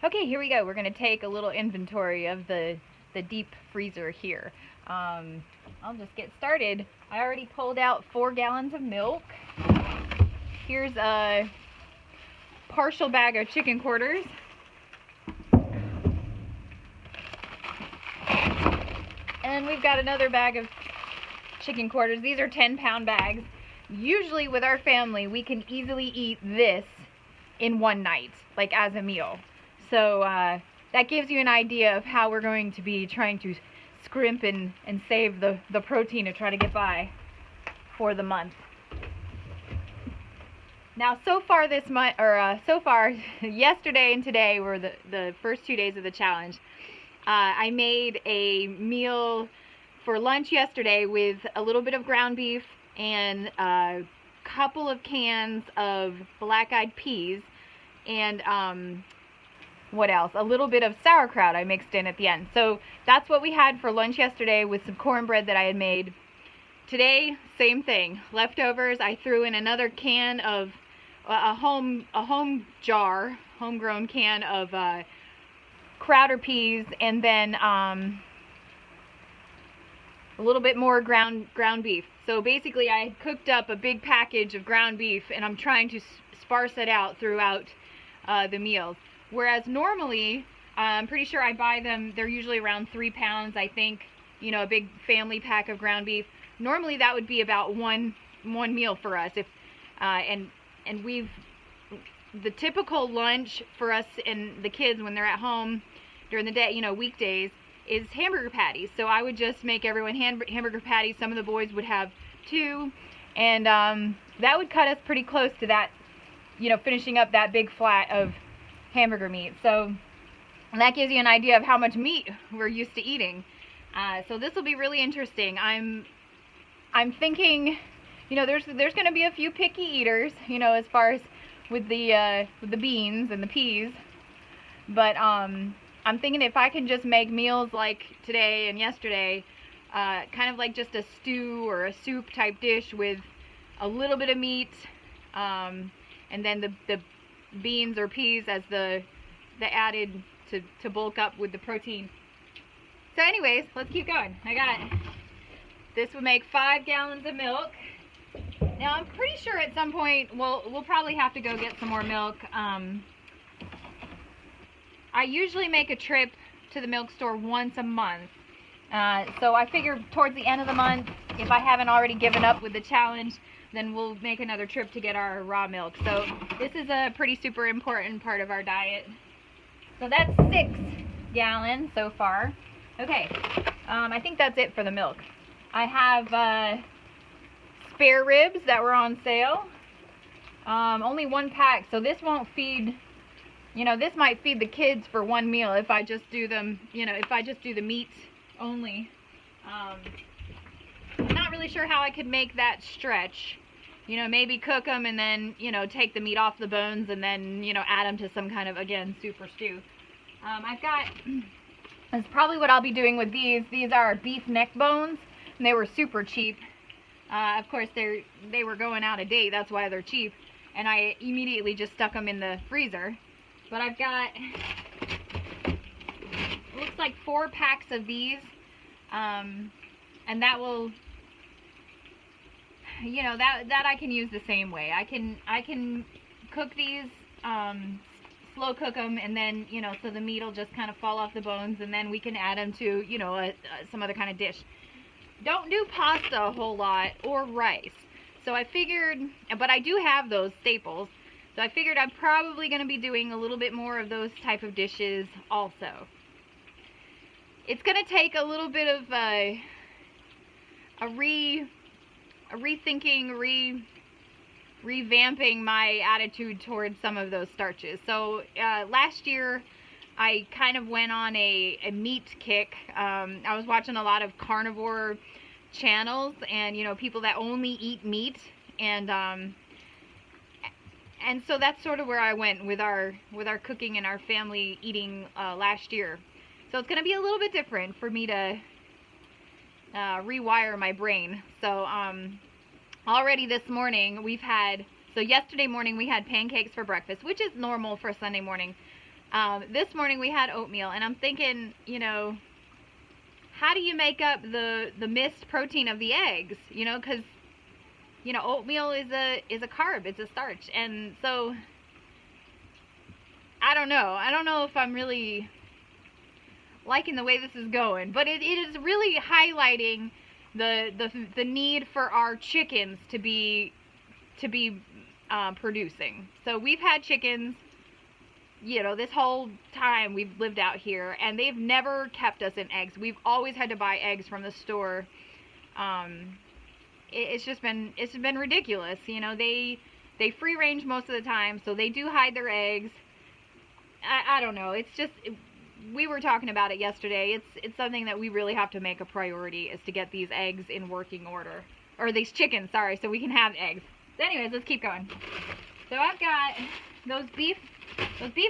Okay, here we go. We're going to take a little inventory of the deep freezer here. I'll just get started. I already pulled out 4 gallons of milk. Here's a partial bag of chicken quarters. And we've got another bag of chicken quarters. These are 10-pound bags. Usually with our family, we can easily eat this in one night, like as a meal. So that gives you an idea of how we're going to be trying to scrimp and save the protein to try to get by for the month. Now, so far this month, or so far, yesterday and today were the first 2 days of the challenge. I made a meal for lunch yesterday with a little bit of ground beef and a couple of cans of black-eyed peas and what else? A little bit of sauerkraut I mixed in at the end. So that's what we had for lunch yesterday with some cornbread that I had made. Today, same thing. Leftovers. I threw in another can of a homegrown can of Crowder peas, and then a little bit more ground beef. So basically I cooked up a big package of ground beef, and I'm trying to sparse it out throughout the meals. Whereas normally, I'm pretty sure I buy them, they're usually around 3 pounds, I think, you know, a big family pack of ground beef. Normally that would be about one meal for us. And the typical lunch for us and the kids when they're at home during the day, you know, weekdays, is hamburger patties. So I would just make everyone hamburger patties. Some of the boys would have 2, and that would cut us pretty close to that, you know, finishing up that big flat of hamburger meat. So that gives you an idea of how much meat we're used to eating. So this will be really interesting. I'm thinking, you know, there's going to be a few picky eaters, you know, as far as with the beans and the peas, but I'm thinking if I can just make meals like today and yesterday, kind of like just a stew or a soup type dish with a little bit of meat, and then the beans or peas as the added to bulk up with the protein. So anyways, let's keep going. This would make 5 gallons of milk. Now I'm pretty sure at some point we'll probably have to go get some more milk. I usually make a trip to the milk store once a month. So I figure towards the end of the month, if I haven't already given up with the challenge, then we'll make another trip to get our raw milk. So this is a pretty super important part of our diet. So that's 6 gallons so far. Okay, I think that's it for the milk. I have spare ribs that were on sale. Only 1 pack, so this won't feed, you know, this might feed the kids for 1 meal if I just do them, you know, if I just do the meat only. I'm not really sure how I could make that stretch. You know, maybe cook them and then, you know, take the meat off the bones and then, you know, add them to some kind of, again, soup or stew. I've got, that's probably what I'll be doing with these. These are beef neck bones, and they were super cheap. Of course, they were going out of date, that's why they're cheap. And I immediately just stuck them in the freezer. But I've got, looks like 4 packs of these. And that will, you know, that I can use the same way. I can cook these, slow cook them, and then, you know, so the meat will just kind of fall off the bones, and then we can add them to, you know, some other kind of dish. Don't do pasta a whole lot or rice. So I figured, but I do have those staples. So I figured I'm probably going to be doing a little bit more of those type of dishes also. It's going to take a little bit of a rethinking, revamping my attitude towards some of those starches. So last year I kind of went on a meat kick. I was watching a lot of carnivore channels and, you know, people that only eat meat, and so that's sort of where I went with our cooking and our family eating last year. So it's going to be a little bit different for me to rewire my brain. So already this morning so yesterday morning we had pancakes for breakfast, which is normal for Sunday morning. This morning we had oatmeal, and I'm thinking, you know, how do you make up the missed protein of the eggs? You know, because, you know, oatmeal is a carb, it's a starch, and so I don't know. I don't know if I'm really liking the way this is going, but it is really highlighting the need for our chickens to be producing. So we've had chickens, you know, this whole time we've lived out here, and they've never kept us in eggs. We've always had to buy eggs from the store. It's been ridiculous. You know, they free range most of the time, so they do hide their eggs. I don't know. It's just, we were talking about it yesterday. It's something that we really have to make a priority, is to get these eggs in working order, or these chickens, sorry, so we can have eggs. So anyways, let's keep going. So I've got those beef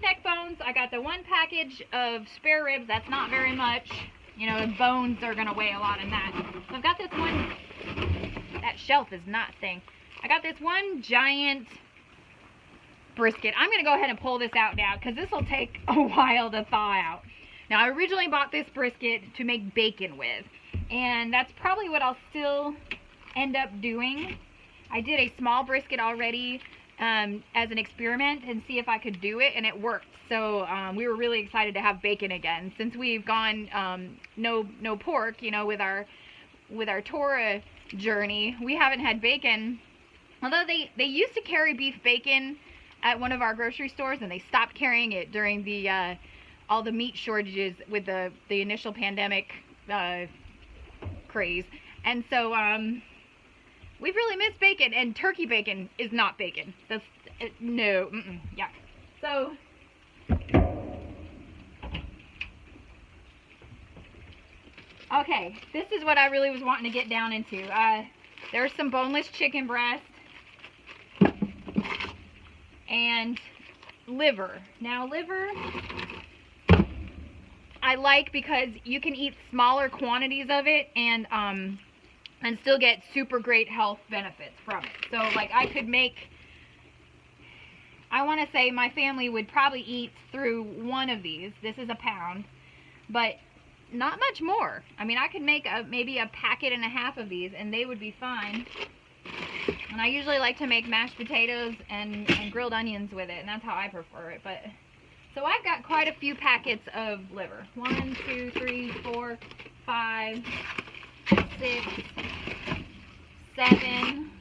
neck bones. I got the one package of spare ribs. That's not very much. You know, bones are gonna weigh a lot in that. So I've got this one. That shelf is not staying. I got this one giant brisket. I'm gonna go ahead and pull this out now, because this will take a while to thaw out. Now, I originally bought this brisket to make bacon with, and that's probably what I'll still end up doing. I did a small brisket already as an experiment and see if I could do it, and it worked. So we were really excited to have bacon again, since we've gone no pork, you know, with our Torah journey. We haven't had bacon, although they used to carry beef bacon at one of our grocery stores, and they stopped carrying it during the all the meat shortages with the initial pandemic craze. And so we've really missed bacon, and turkey bacon is not bacon. That's no, yeah. So okay, this is what I really was wanting to get down into. There's some boneless chicken breast and liver. Now, liver I like because you can eat smaller quantities of it and still get super great health benefits from it. So, like, I could make, I want to say my family would probably eat through one of these. This is a pound, but not much more. I mean, I could make maybe a packet and a half of these, and they would be fine. And I usually like to make mashed potatoes and grilled onions with it, and that's how I prefer it. But so I've got quite a few packets of liver. 1, 2, 3, 4, 5, 6, 7.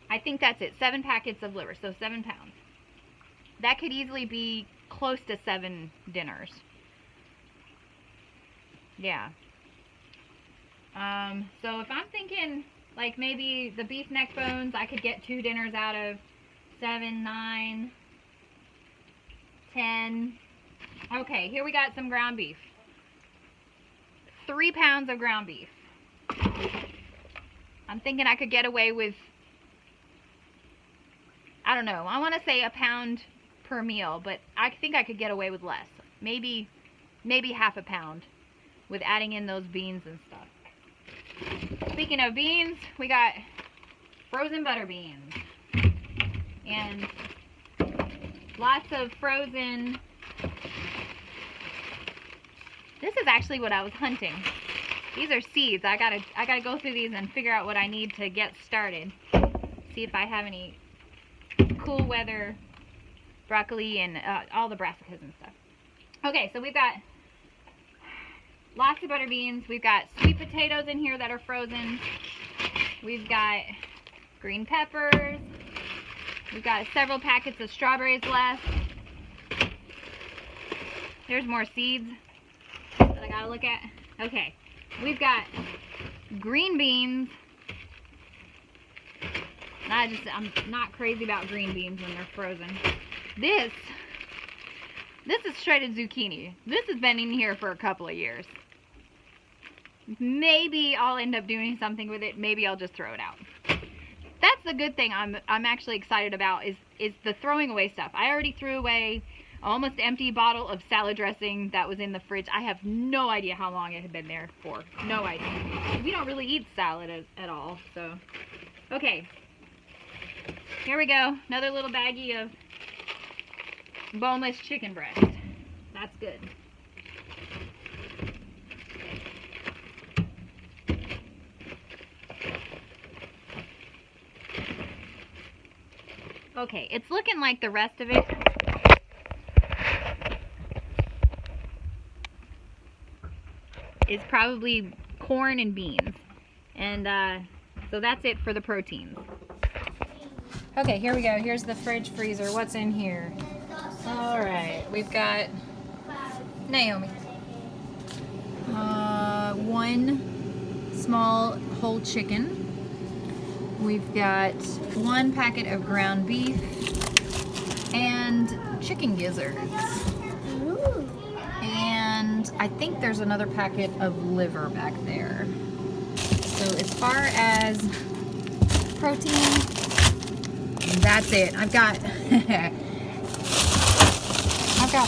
I think that's it. 7 packets of liver, so 7 pounds. That could easily be close to 7 dinners. Yeah. So if I'm thinking, like, maybe the beef neck bones, I could get 2 dinners out of 7, 9, 10. Okay, here we got some ground beef. 3 pounds of ground beef. I'm thinking I could get away with, I don't know, I want to say a pound per meal, but I think I could get away with less. Maybe half a pound with adding in those beans and stuff. Speaking of beans, we got frozen butter beans and lots of frozen. This is actually what I was hunting. These are seeds. I gotta go through these and figure out what I need to get started. See if I have any cool weather broccoli and all the brassicas and stuff. Okay, so we've got lots of butter beans. We've got sweet potatoes in here that are frozen. We've got green peppers. We've got several packets of strawberries left. There's more seeds that I gotta look at. Okay, we've got green beans. I'm not crazy about green beans when they're frozen. This is shredded zucchini. This has been in here for a couple of years. Maybe I'll end up doing something with it. Maybe I'll just throw it out. That's the good thing I'm actually excited about is the throwing away stuff. I already threw away almost empty bottle of salad dressing that was in the fridge. I have no idea how long it had been there for. No idea. We don't really eat salad at all. So, okay. Here we go. Another little baggie of boneless chicken breast. That's good. Okay, it's looking like the rest of it is probably corn and beans. And so that's it for the proteins. Okay, here we go. Here's the fridge freezer. What's in here? All right, we've got Naomi. One small whole chicken. We've got one packet of ground beef and chicken gizzards. And I think there's another packet of liver back there. So as far as protein, that's it. I've got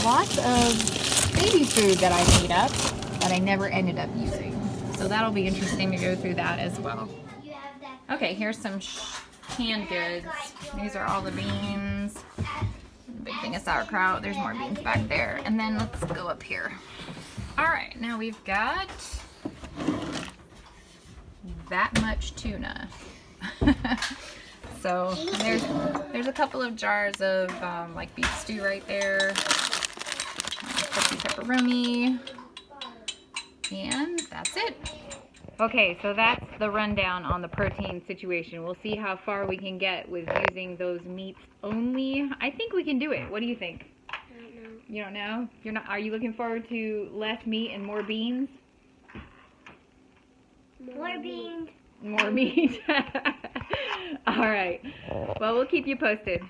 lots of baby food that I made up that I never ended up using. So that'll be interesting to go through that as well. Okay, here's some canned goods. These are all the beans. Big thing of sauerkraut. There's more beans back there. And then let's go up here. All right, now we've got that much tuna. So there's a couple of jars of like beef stew right there. Pepperoni. And that's it. Okay, so that's the rundown on the protein situation. We'll see how far we can get with using those meats only. I think we can do it. What do you think? I don't know. You don't know? You're not. Are you looking forward to less meat and more beans? More beans. More meat. All right. Well, we'll keep you posted.